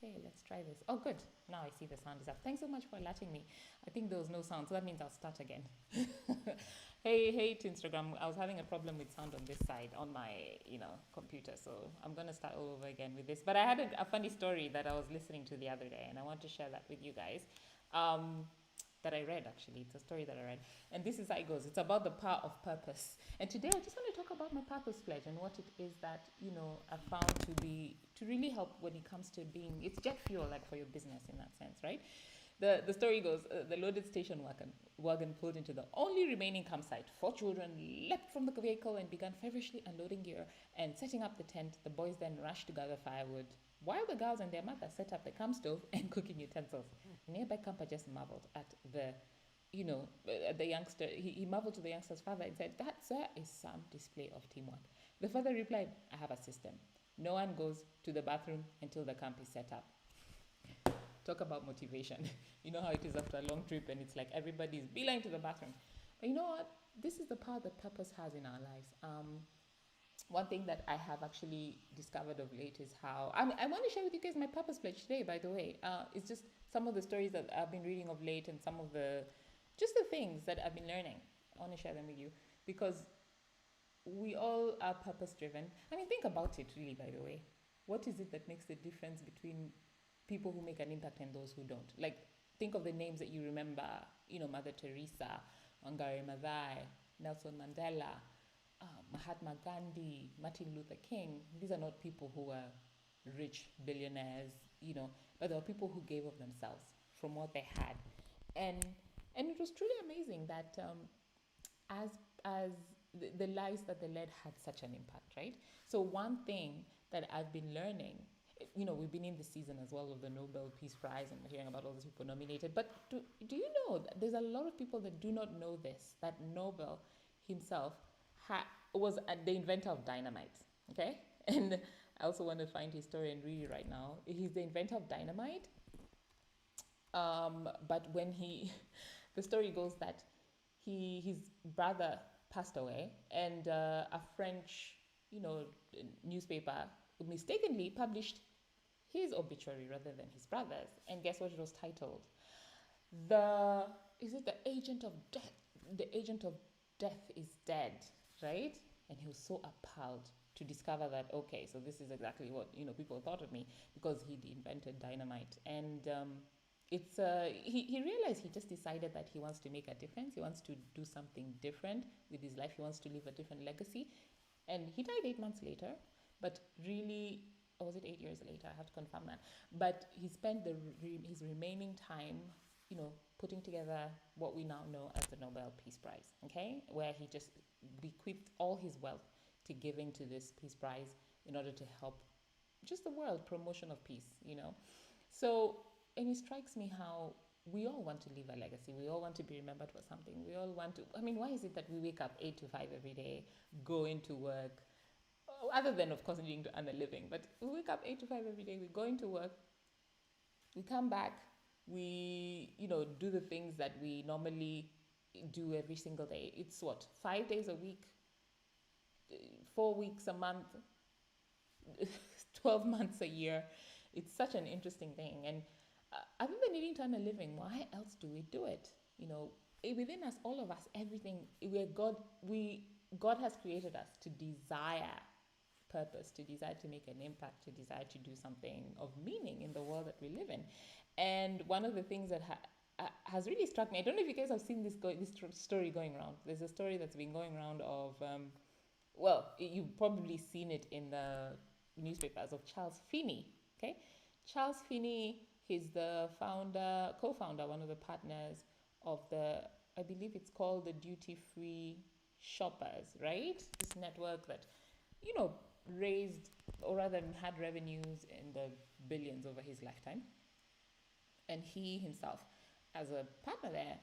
Okay, let's try this. Oh, good. Now I see the sound is up. Thanks so much for letting me. I think there was no sound, so that means I'll start again. Hey to Instagram. I was having a problem with sound on this side on my, computer, so I'm gonna start all over again with this. But I had a funny story that I was listening to the other day, and I want to share that with you guys. Um, that I read actually. It's a story that I read. And this is how it goes. It's about the power of purpose. And today I just want to talk about my purpose pledge and what it is that, I've found to really help when it comes to being, it's jet fuel like for your business in that sense, right? The story goes, the loaded station wagon pulled into the only remaining campsite. Four children leapt from the vehicle and began feverishly unloading gear and setting up the tent. The boys then rushed to gather firewood, while the girls and their mother set up the camp stove and cooking utensils. A nearby camper just marveled at the youngster. He marveled to the youngster's father and said, "That, sir, is some display of teamwork." The father replied, "I have a system. No one goes to the bathroom until the camp is set up." Talk about motivation. You know how it is after a long trip and it's like everybody's beeline to the bathroom. But you know what? This is the power that purpose has in our lives. One thing that I have actually discovered of late is how I want to share with you guys my purpose pledge today. By the way, it's just some of the stories that I've been reading of late and some of the things that I've been learning. I want to share them with you because we all are purpose driven. I mean, think about it really. By the way, what is it that makes the difference between people who make an impact and those who don't? Like, think of the names that you remember. Mother Teresa, Wangari Maathai, Nelson Mandela, Mahatma Ghandi, Martin Luther King. These are not people who were rich billionaires, but they were people who gave of themselves from what they had, and it was truly amazing that as the lives that they led had such an impact, right? So one thing that I've been learning, we've been in this season as well of the Nobel Peace Prize and we're hearing about all these people nominated. But do you know that there's a lot of people that do not know this, that Nobel himself was the inventor of dynamite, okay? And I also want to find his story and read it right now. He's the inventor of dynamite. But when the story goes that his brother passed away, and a French, newspaper mistakenly published his obituary rather than his brother's. And guess what it was titled? The agent of death? The agent of death is dead, right? And he was so appalled to discover that, okay, so this is exactly what people thought of me, because he'd invented dynamite. And he realized, he just decided that he wants to make a difference. He wants to do something different with his life. He wants to leave a different legacy. And he died 8 months later, but really, or was it 8 years later? I have to confirm that. But he spent his remaining time, putting together what we now know as the Nobel Peace Prize, okay? Where he just bequeathed all his wealth to giving to this Peace Prize in order to help just the world, promotion of peace, So, and it strikes me how we all want to leave a legacy. We all want to be remembered for something. We all want to, why is it that we wake up 8 to 5 every day, go into work, other than, of course, needing to earn a living, but we wake up 8 to 5 every day, we go into work, we come back, we, do the things that we normally do every single day. It's what, 5 days a week, 4 weeks a month, 12 months a year. It's such an interesting thing. And other than needing to earn a living, why else do we do it? Within us, all of us, everything, God has created us to desire purpose, to desire to make an impact, to desire to do something of meaning in the world that we live in. And one of the things that has really struck me, I don't know if you guys have seen this story going around. There's a story that's been going around of, you've probably seen it in the newspapers, of Charles Finney, okay? Charles Finney, he's the co-founder, one of the partners of I believe it's called the Duty Free Shoppers, right? This network that, raised, or rather had revenues in the billions over his lifetime. And he himself, as a partner there,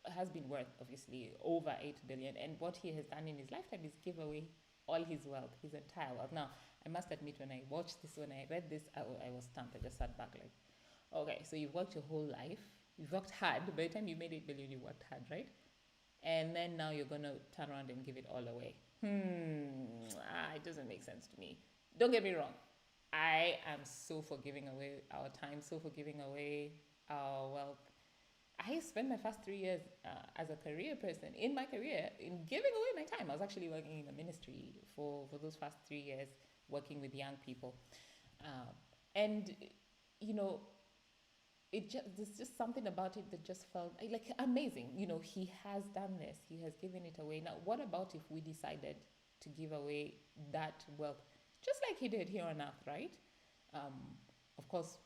has been worth obviously over 8 billion. And what he has done in his lifetime is give away all his wealth, his entire wealth. Now, I must admit, when I read this, I was stumped. I just sat back like, okay, so you've worked your whole life, you've worked hard. By the time you made 8 billion, you worked hard, right? And then now you're going to turn around and give it all away. It doesn't make sense to me. Don't get me wrong. I am so for giving away our time, so for giving away our wealth. I spent my first 3 years as a career person in my career in giving away my time. I was actually working in the ministry for those first 3 years, working with young people. Uh, and, you know, there's just something about it that just felt like amazing. He has done this, he has given it away. Now, what about if we decided to give away that wealth, just like he did here on earth, right? Um, of course,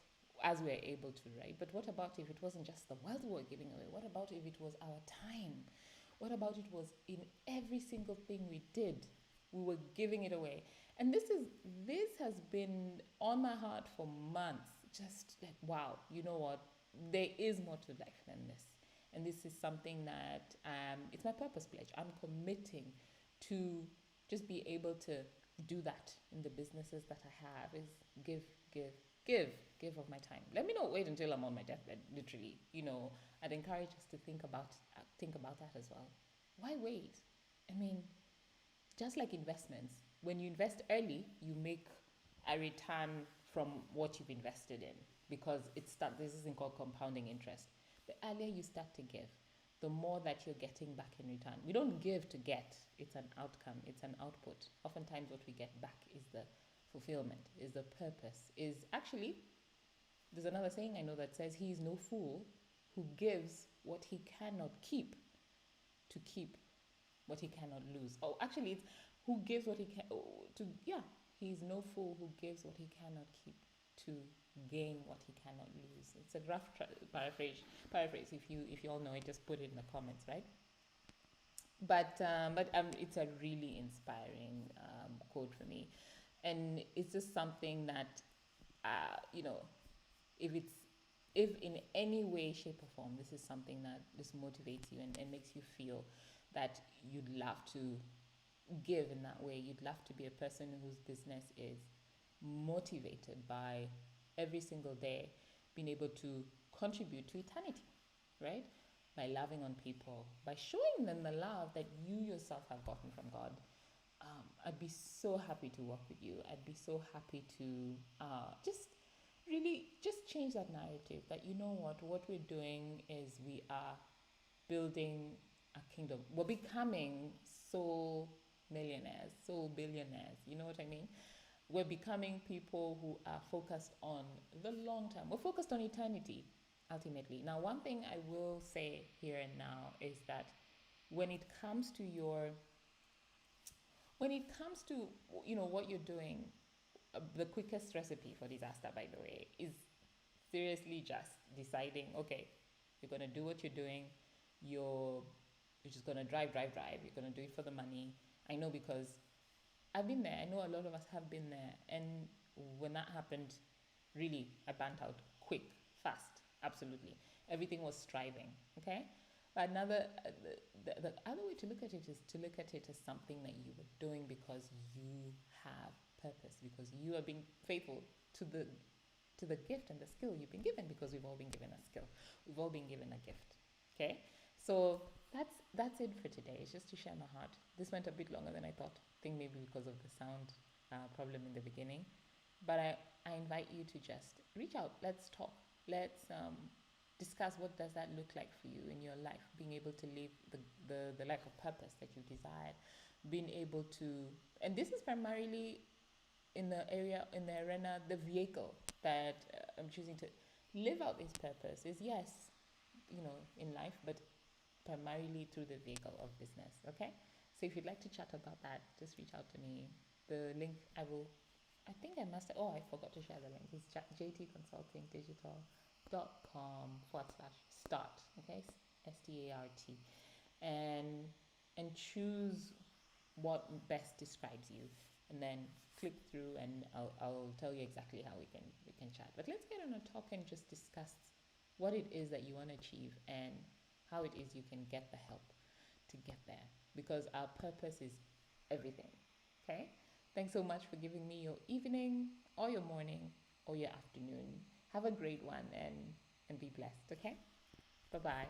as we're able to, right? But what about if it wasn't just the wealth we were giving away? What about if it was our time? What about it was in every single thing we did, we were giving it away? And this has been on my heart for months. Just like, wow, you know what? There is more to life than this. And this is something that it's my purpose pledge. I'm committing to just be able to do that in the businesses that I have, is give, give, give of my time. Let me not wait until I'm on my deathbed, literally. I'd encourage us to think about that as well. Why wait? I mean, just like investments, when you invest early, you make a return from what you've invested in, because this isn't called compounding interest. The earlier you start to give, the more that you're getting back in return. We don't give to get, it's an outcome, it's an output. Oftentimes what we get back is the fulfillment, is the purpose, is actually, there's another saying I know that says, he is no fool who gives what he cannot keep to keep what he cannot lose. Oh, actually, it's who gives what he can yeah, he is no fool who gives what he cannot keep to gain what he cannot lose. It's a rough paraphrase. If you all know it, just put it in the comments, right? But it's a really inspiring quote for me, and it's just something that if in any way, shape, or form, this is something that just motivates you and makes you feel that you'd love to give in that way. You'd love to be a person whose business is motivated by every single day being able to contribute to eternity, right? By loving on people, by showing them the love that you yourself have gotten from God. I'd be so happy to work with you. I'd be so happy to just really just change that narrative that, you know what we're doing is we are building a kingdom. We're becoming so millionaires, so billionaires. You know what I mean? We're becoming people who are focused on the long term. We're focused on eternity, ultimately. Now, one thing I will say here and now is that when it comes to what you're doing, the quickest recipe for disaster, by the way, is seriously just deciding, okay, you're going to do what you're doing. You're just going to drive. You're going to do it for the money. I know, because I've been there. I know a lot of us have been there. And when that happened, really, I burnt out quick, fast, absolutely. Everything was striving, okay? But the other way to look at it is to look at it as something that you were doing because you have purpose, because you are being faithful to the gift and the skill you've been given, because we've all been given a skill. We've all been given a gift, okay? So that's it for today. It's just to share my heart. This went a bit longer than I thought. I think maybe because of the sound problem in the beginning. But I invite you to just reach out. Let's talk. Let's discuss what does that look like for you in your life. Being able to live the life of purpose that you desired. Being able to, and this is primarily in the arena, the vehicle that I'm choosing to live out this purpose is, yes, in life, but primarily through the vehicle of business, okay? So if you'd like to chat about that, just reach out to me. The link I forgot to share the link. It's jtconsultingdigital.com/start, okay? START. And choose what best describes you, and then click through, and I'll tell you exactly how we can chat. But let's get on a talk and just discuss what it is that you want to achieve and how it is you can get the help to get there, because our purpose is everything, okay? Thanks so much for giving me your evening or your morning or your afternoon. Have a great one, and be blessed, okay? Bye-bye.